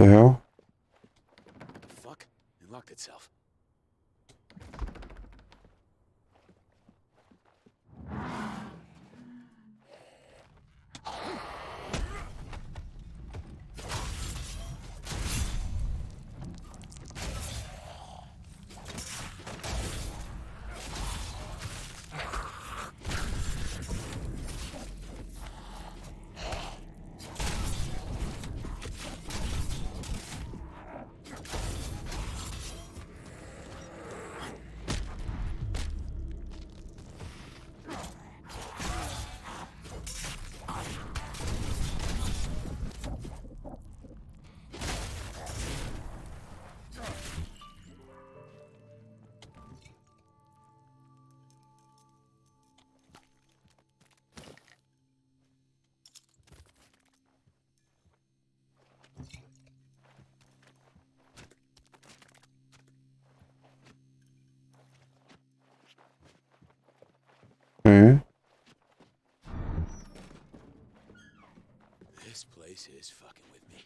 The hell? Fuck, it locked itself. Okay. This place is fucking with me.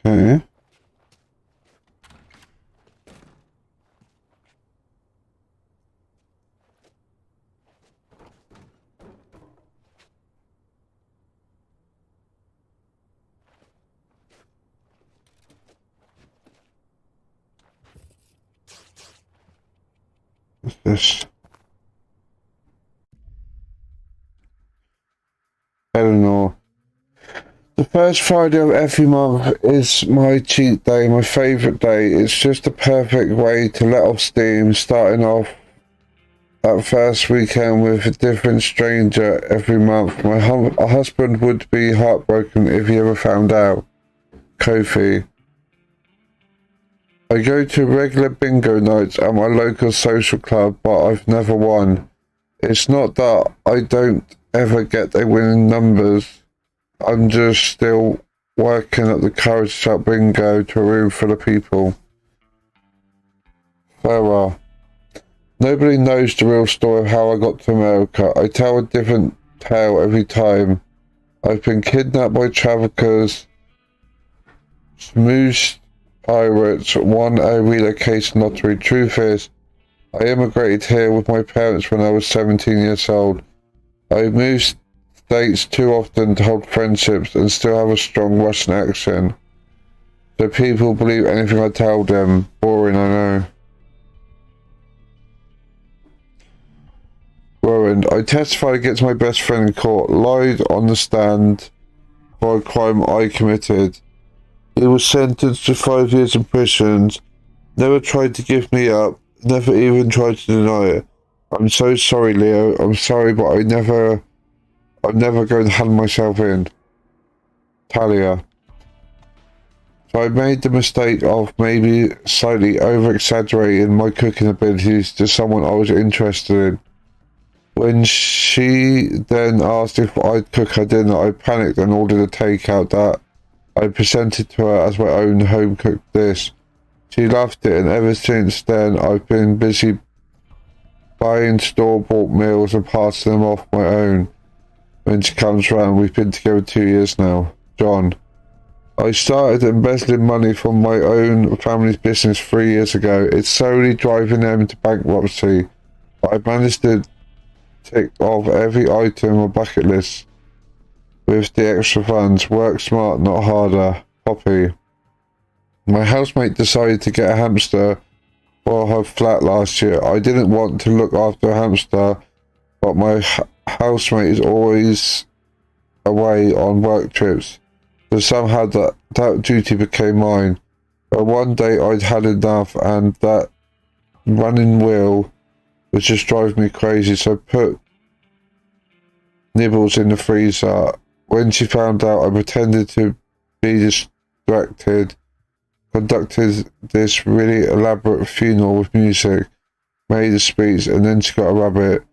Okay. What's this? Eleanor. The first Friday of every month is my cheat day, my favourite day. It's just the perfect way to let off steam, starting off that first weekend with a different stranger every month. My husband would be heartbroken if he ever found out. Kofi. I go to regular bingo nights at my local social club, but I've never won. It's not that I don't ever get the winning numbers. I'm just still working at the Courage Shop bingo to a room full of people. Farewell. Nobody knows the real story of how I got to America. I tell a different tale every time. I've been kidnapped by traffickers, smooshed pirates, won a relocation lottery. Truth is, I immigrated here with my parents when I was 17 years old. I moved states too often to hold friendships and still have a strong Russian accent. So people believe anything I tell them. Boring, I know. Rowan, I testified against my best friend in court, lied on the stand for a crime I committed. He was sentenced to 5 years in prison, never tried to give me up, never even tried to deny it. I'm so sorry, Leo. I'm sorry, but I'm never going to hand myself in. Talia. So I made the mistake of maybe slightly over-exaggerating my cooking abilities to someone I was interested in. When she then asked if I'd cook her dinner, I panicked and ordered a takeout that I presented to her as my own home-cooked dish. She loved it, and ever since then I've been busy buying store-bought meals and passing them off my own. When she comes round, we've been together 2 years now. John. I started embezzling money from my own family's business 3 years ago. It's slowly driving them into bankruptcy, but I managed to tick off every item on my bucket list with the extra funds. Work smart, not harder. Poppy. My housemate decided to get a hamster for her flat last year. I didn't want to look after a hamster, but my housemate is always away on work trips, so somehow that duty became mine. But one day I'd had enough, and that running wheel was just driving me crazy, so I put nibbles in the freezer. When she found out, I pretended to be distracted, conducted this really elaborate funeral with music, made a speech, and then she got a rabbit.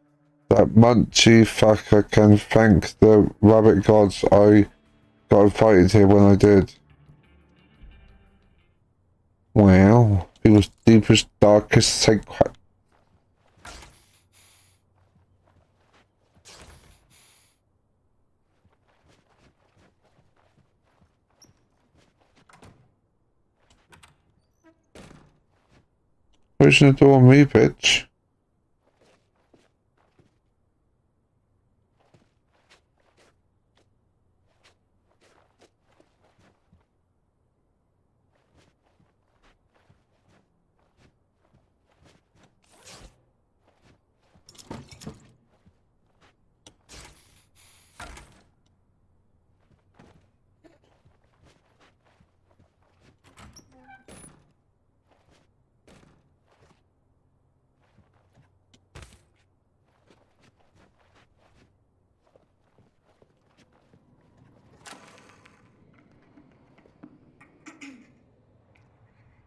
That munchy fucker can thank the rabbit gods I got invited here when I did. Wow. People's deepest, darkest secret. Pushing the door on me, bitch.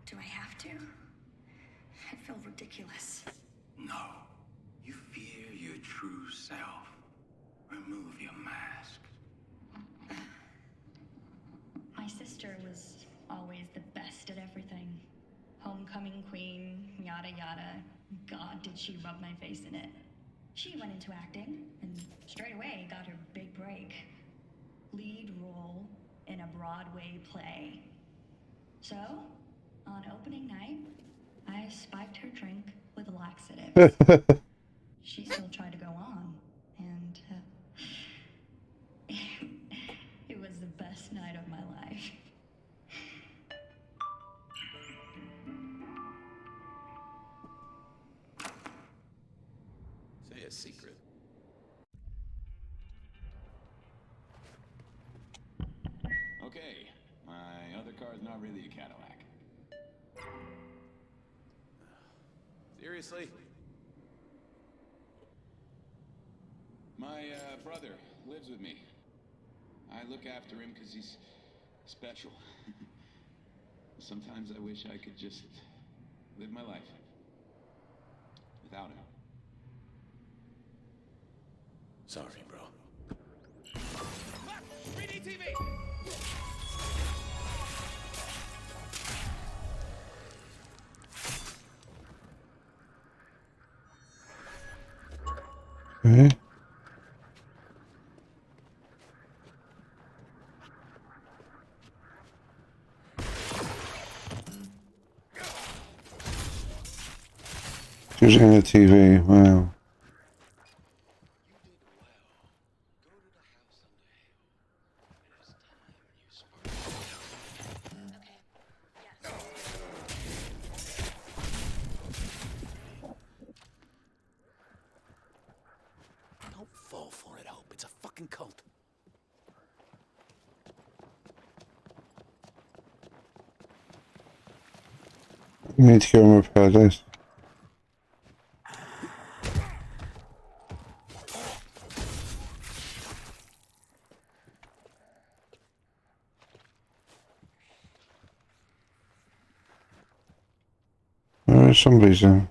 Do I have to? I feel ridiculous. No. You fear your true self. Remove your mask. My sister was always the best at everything. Homecoming queen, yada yada. God, did she rub my face in it. She went into acting, and straight away got her big break. Lead role in a Broadway play. So, on opening night, I spiked her drink with laxatives. She still tried to go on, and it was the best night of my life. Say a secret. Okay, my other car's not really a Cadillac. Seriously? My brother lives with me. I look after him because he's special. Sometimes I wish I could just live my life without him. Sorry, bro. 3D TV! Okay. Using the TV, wow. You did well. Go to the house under Haus. It is time you spark. Okay, yes. Don't fall for it, Hope. It's a fucking cult. You need to go and repair this. Somebody's in.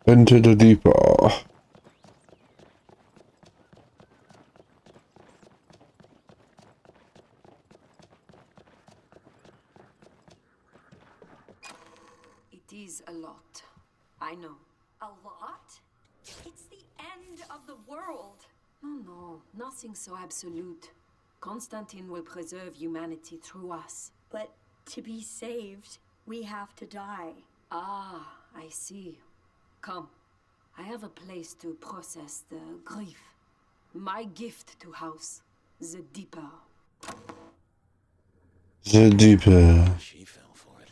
Enter the deeper. It is a lot. I know. A lot? It's the end of the world. No, nothing so absolute. Constantine will preserve humanity through us. But to be saved, we have to die. Ah, I see. Come. I have a place to process the grief. My gift to Haus, the Deeper. The deeper. She fell for it.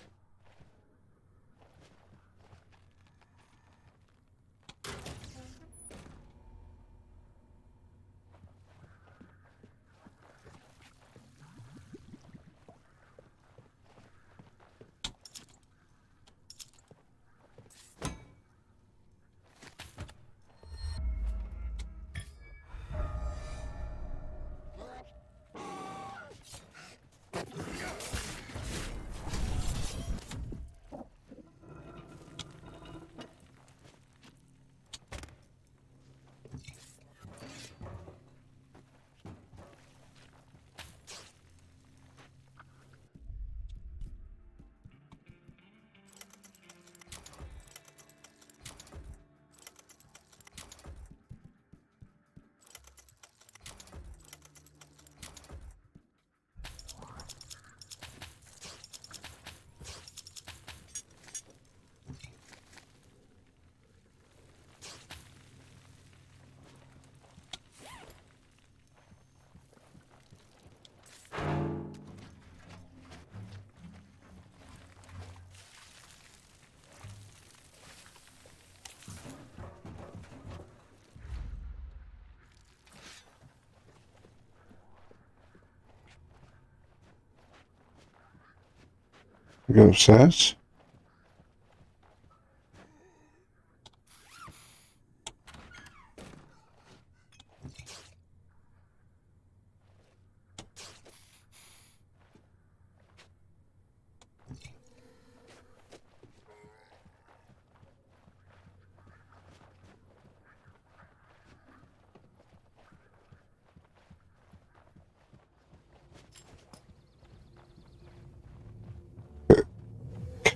Go upstairs.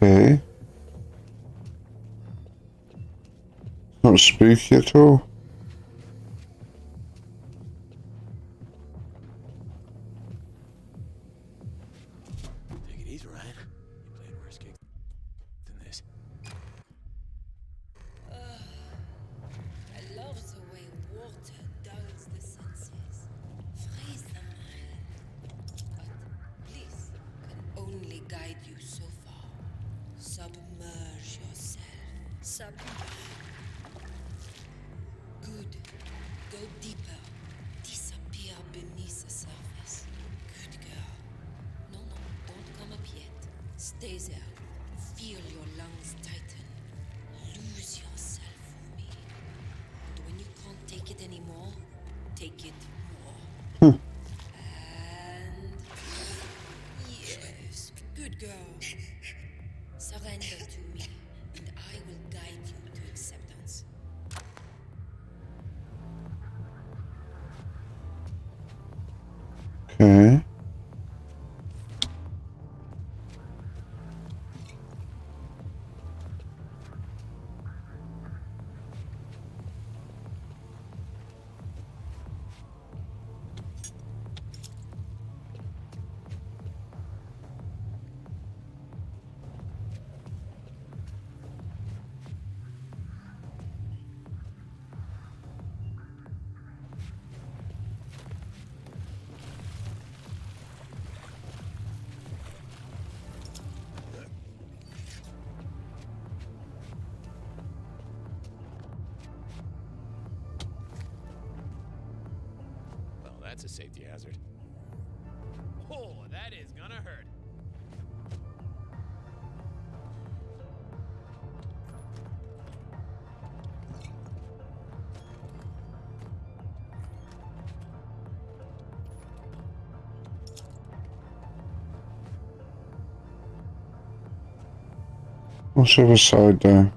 Okay. Not spooky at all. Take it easy, Ryan. You played worse gigs than this. I love the way water dulls the senses, frees the mind. But bliss can only guide you so far. Submerge yourself. Good. Go deeper. Disappear beneath the surface. Good girl. No, don't come up yet. Stay there. Feel your lungs tighten. Lose yourself for me. And when you can't take it anymore, take it more. And yes, good girl. Surrender to me, and I will guide you to acceptance. Okay. Well, that's a safety hazard. Oh, that is gonna hurt. What's the other side there?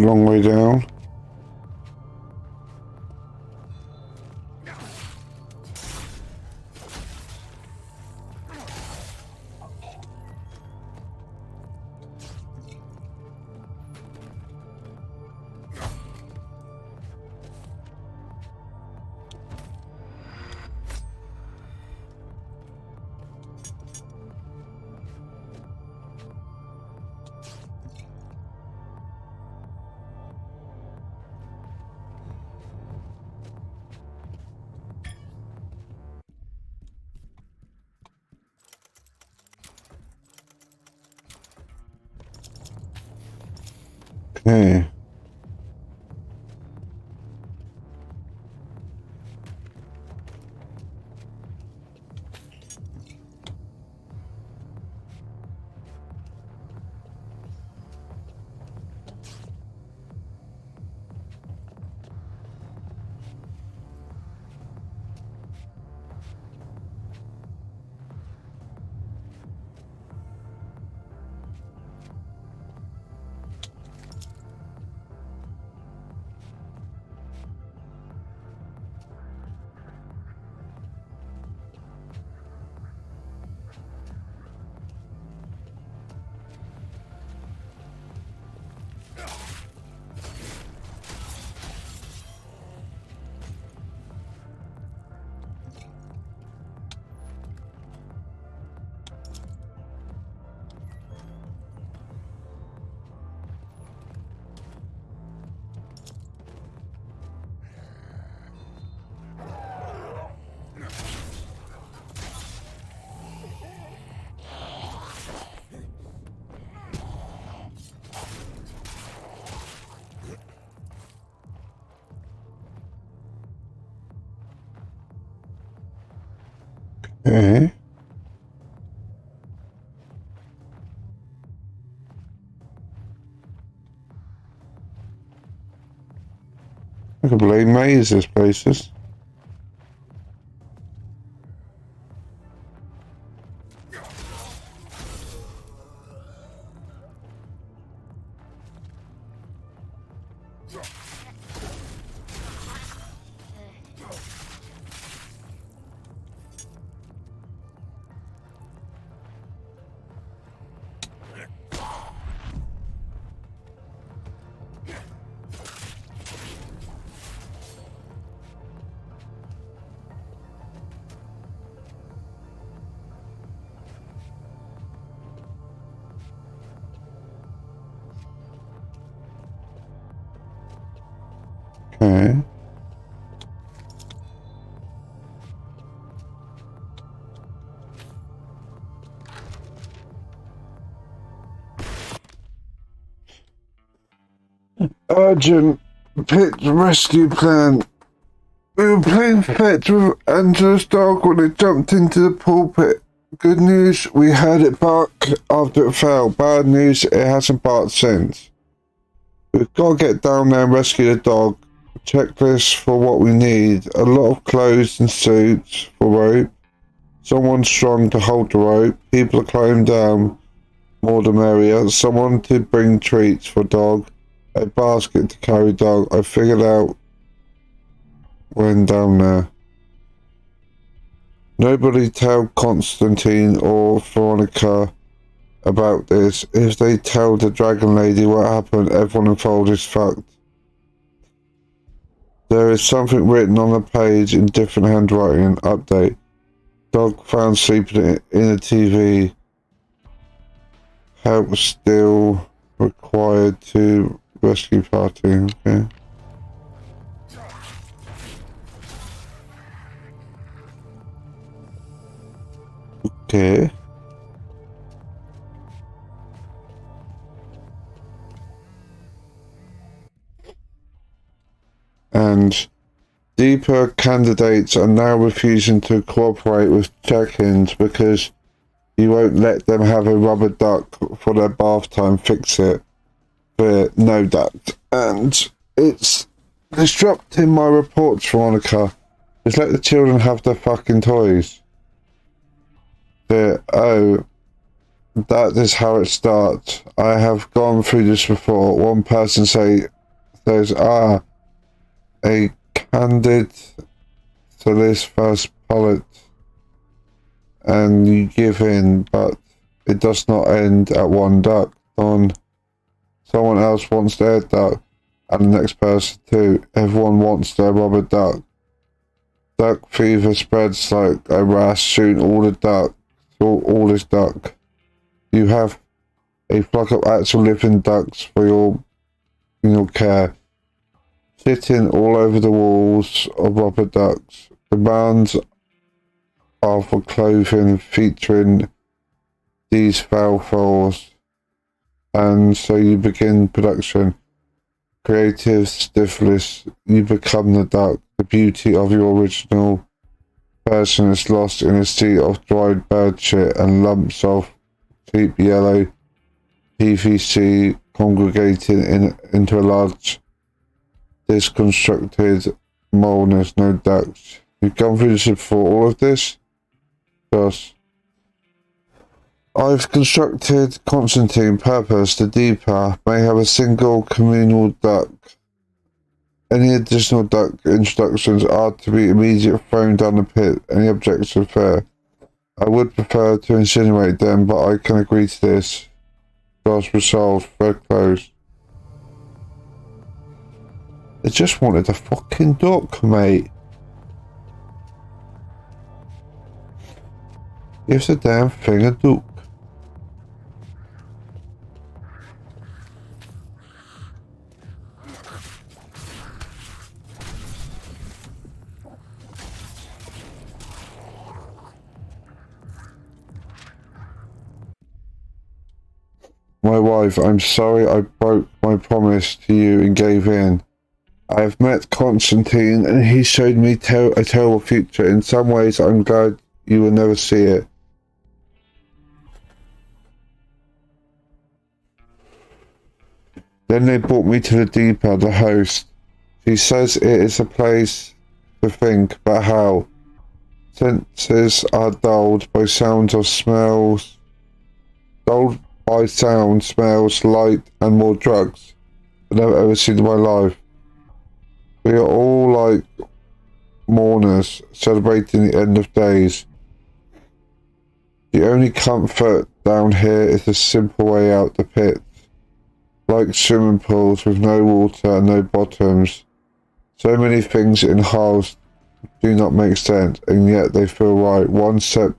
long way down. Okay. Okay. I can believe maze this place is. Okay. Urgent pit rescue plan. We were playing fetch with Angela's dog when it jumped into the pool pit. Good news, we heard it bark after it fell. Bad news, it hasn't barked since. We've got to get down there and rescue the dog. Checklist for what we need. A lot of clothes and suits for rope. Someone strong to hold the rope. People to climb down. More the merrier. Someone to bring treats for dog. A basket to carry dog. I figured out when down there. Nobody tell Constantine or Veronica about this. If they tell the dragon lady what happened, everyone involved is fucked. There is something written on the page in different handwriting. Update. Dog found sleeping in a TV. Help still required to rescue party. Okay. Okay. And deeper candidates are now refusing to cooperate with check-ins because you won't let them have a rubber duck for their bath time. Fix it. For no duct. And it's disrupting my reports, Veronica. Just let the children have their fucking toys. Oh, that is how it starts. I have gone through this before. One person say says, a candid to this first pallet, and you give in, but it does not end at one duck. On someone else wants their duck, and the next person too. Everyone wants their rubber duck. Duck fever spreads like a rash, soon all the duck, all is duck. You have a flock of actual living ducks for in your care, sitting all over the walls of rubber ducks. Demands are for clothing featuring these foul fouls, and so you begin production. Creative stiffness, you become the duck. The beauty of your original person is lost in a sea of dried bird shit and lumps of cheap yellow PVC congregating into a large disconstructed mold. There's no ducks. You've gone through this before, all of this? Josh. I've constructed Constantine purpose. The deeper may have a single communal duct. Any additional duct instructions are to be immediately thrown down the pit. Any objection fair. I would prefer to insinuate them, but I can agree to this. Josh resolved. Thread closed. They just wanted a fucking duck, mate. Give the damn thing a duck. My wife, I'm sorry I broke my promise to you and gave in. I have met Constantine and he showed me a terrible future. In some ways, I'm glad you will never see it. Then they brought me to the depot, the host. She says it is a place to think, but how? Senses are dulled by sounds of smells. Dulled by sound, smells, light, and more drugs than I've ever seen in my life. We are all like mourners celebrating the end of days. The only comfort down here is the simple way out the pit. Like swimming pools with no water and no bottoms. So many things in Haus do not make sense, and yet they feel right. One step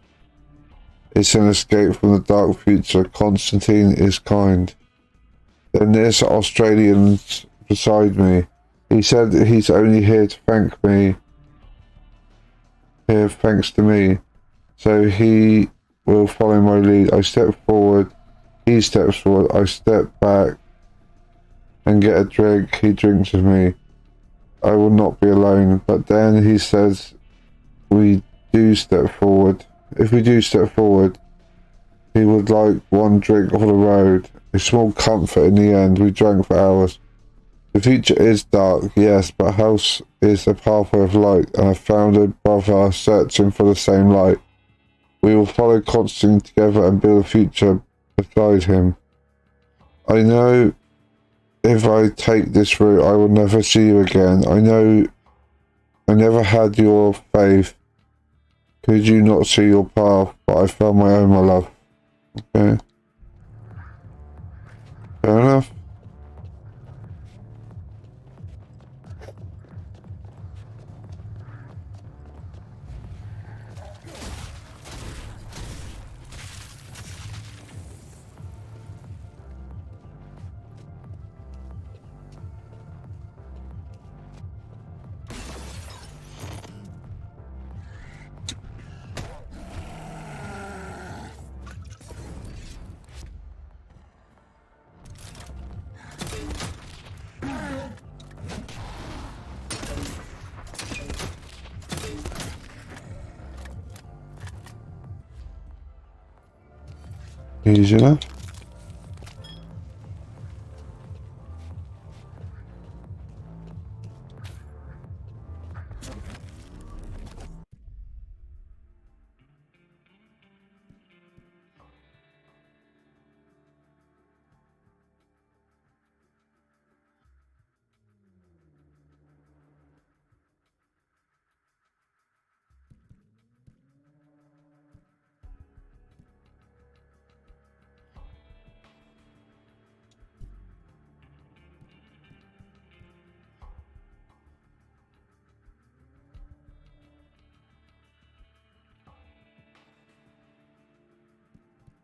is an escape from the dark future. Constantine is kind. Then there's Australian beside me. He said that he's only here to thank me. Here thanks to me. So he will follow my lead. I step forward. He steps forward. I step back and get a drink. He drinks with me. I will not be alone. But then he says we do step forward. If we do step forward, he would like one drink off the road. A small comfort in the end. We drank for hours. The future is dark, yes, but Haus is a pathway of light, and I found a brother searching for the same light. We will follow Constantine together and build a future beside him. I know if I take this route, I will never see you again. I know I never had your faith. Could you not see your path? But I found my own, my love. Okay. Fair enough. Easy enough.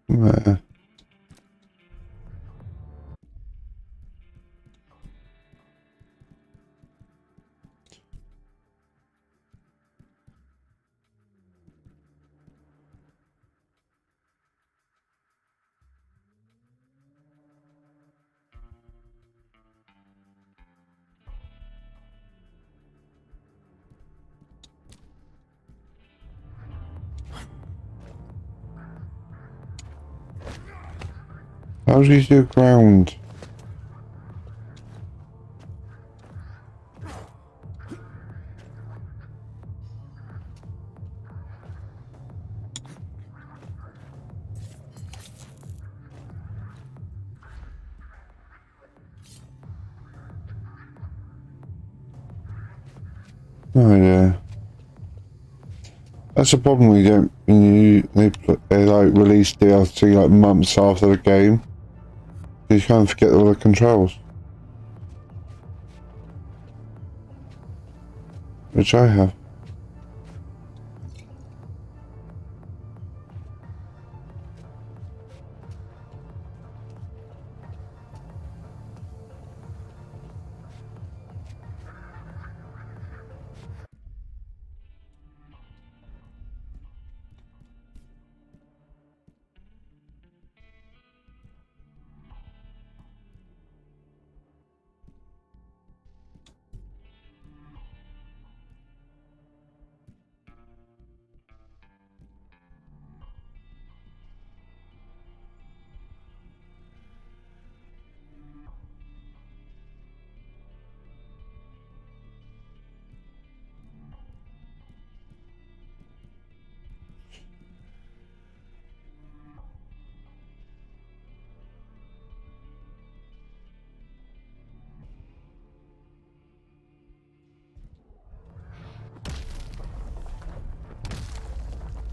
Yeah. How do you do ground? Oh yeah. That's the problem we don't. They like release DLC like months after the game. You can't forget all the controls, which I have.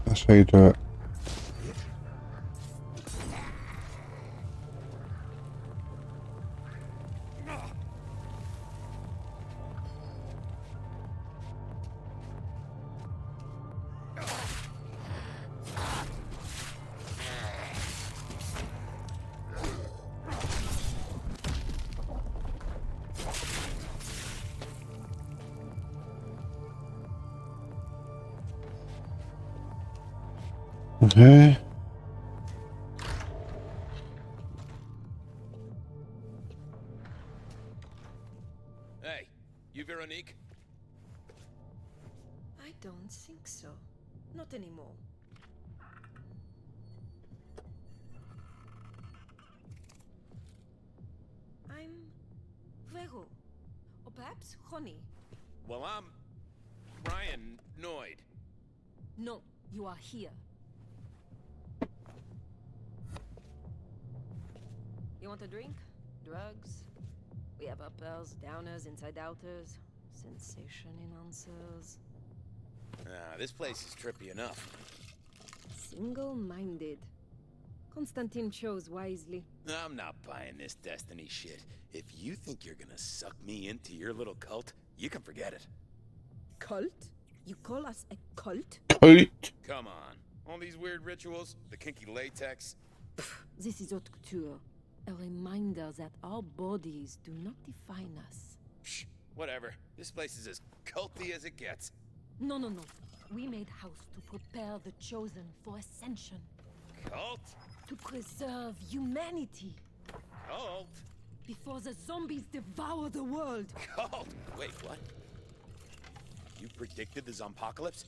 That's how you do it. Okay. Hey, you Veronique? I don't think so. Not anymore. I'm Vero. Or perhaps Ronnie. Well, I'm Ryan Noid. No, you are here. You want a drink? Drugs? We have uppers, downers, inside-outers, sensation enhancers. This place is trippy enough. Single-minded. Constantine chose wisely. I'm not buying this Destiny shit. If you think you're gonna suck me into your little cult, you can forget it. Cult? You call us a cult? Oit. Come on. All these weird rituals, the kinky latex. This is haute couture. A reminder that our bodies do not define us. Shh, whatever. This place is as culty as it gets. No, no, no. We made Haus to prepare the chosen for ascension. Cult? To preserve humanity. Cult? Before the zombies devour the world. Cult? Wait, what? You predicted the zompocalypse?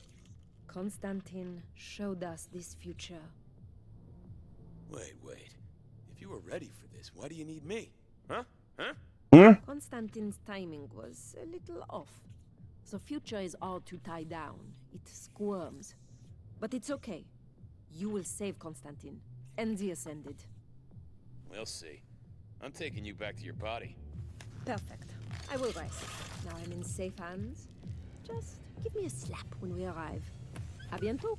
Constantine showed us this future. Wait. If you were ready for this, why do you need me? Huh? Constantine's timing was a little off. The future is hard to tie down. It squirms. But it's okay. You will save Constantine and the Ascended. We'll see. I'm taking you back to your body. Perfect. I will rise. Now I'm in safe hands. Just give me a slap when we arrive. A bientôt.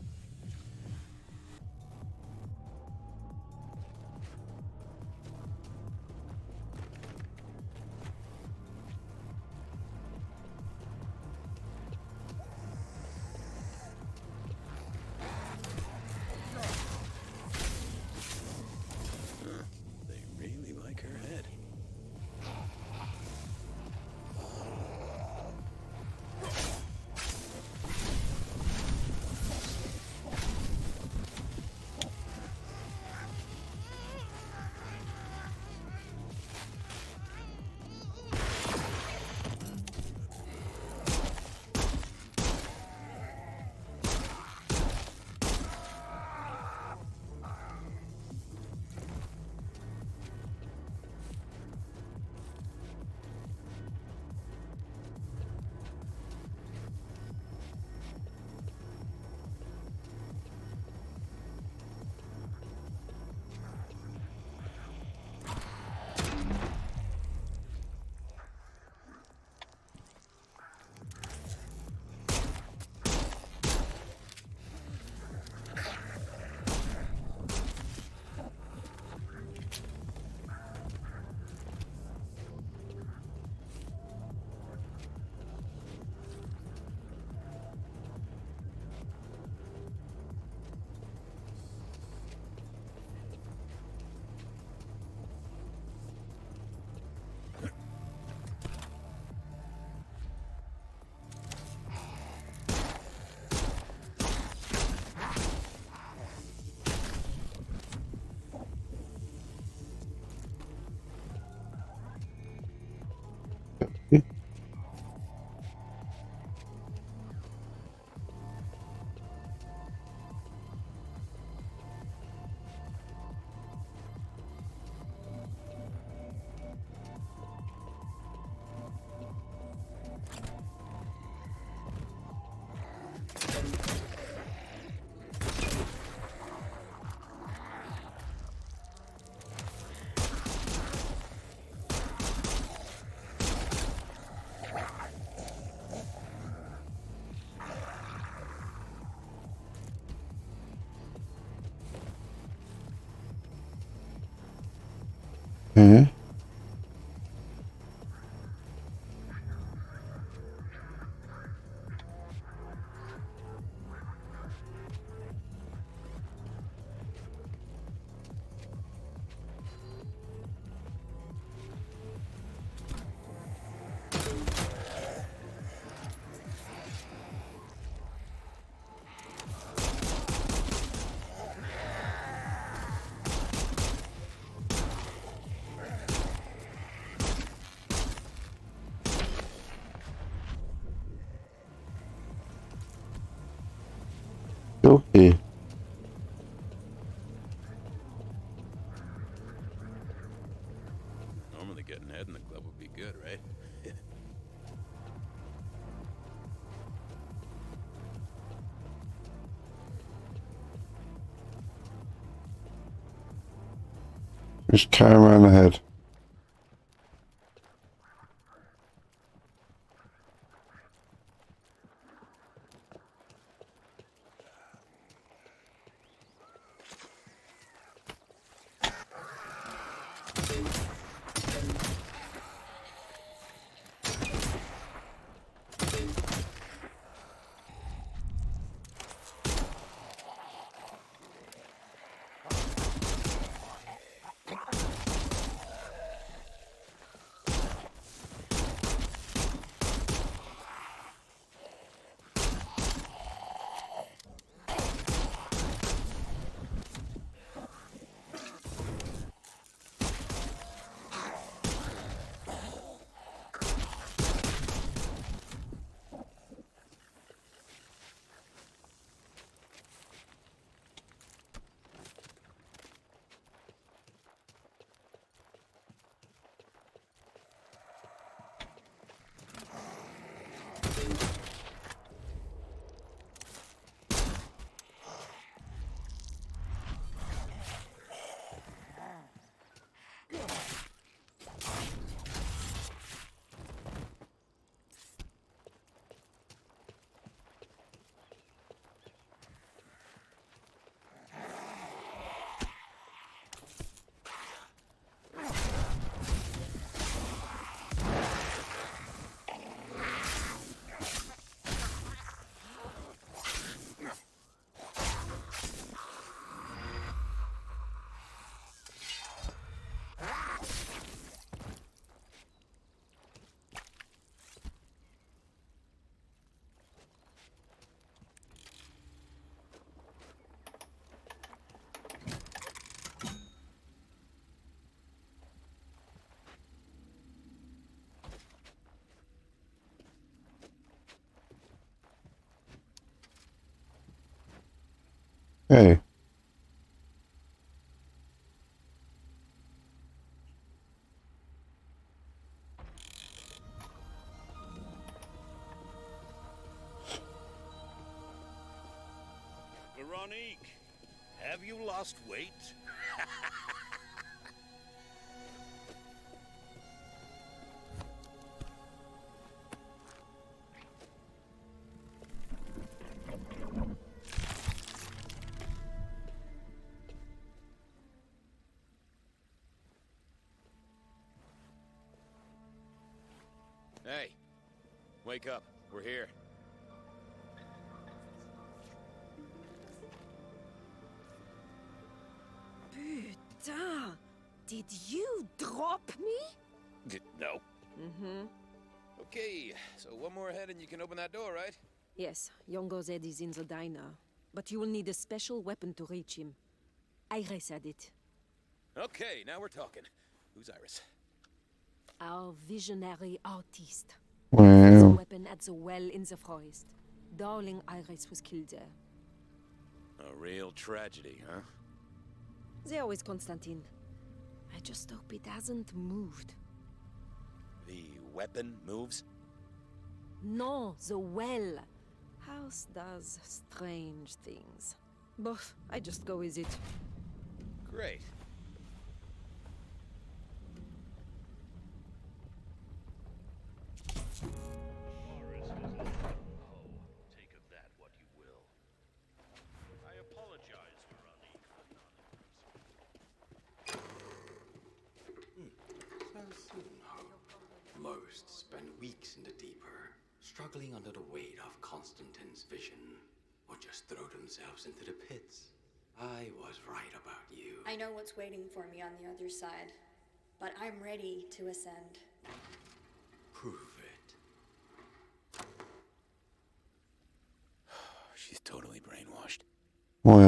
Okay. Okay. Normally getting head in the club would be good, right? Just carry around the head. Hey. Veronique, have you lost weight? Hey, wake up. We're here. Putain! Did you drop me? No. Mm-hmm. Okay, so one more ahead and you can open that door, right? Yes, Yongo's head is in the diner. But you will need a special weapon to reach him. Iris had it. Okay, now we're talking. Who's Iris? Our visionary artist. The Wow. weapon at the well in the forest. Darling Iris was killed there. A real tragedy, huh? There is Constantine. I just hope it hasn't moved. The weapon moves? No, the well. House does strange things. But I just go with it. Great. Forest is open. Oh, take of that what you will. I apologize, Veronique, for not Most spend weeks in the deeper, struggling under the weight of Constantine's vision, or just throw themselves into the pits. I was right about you. I know what's waiting for me on the other side, but I'm ready to ascend. Prove it. She's totally brainwashed. Why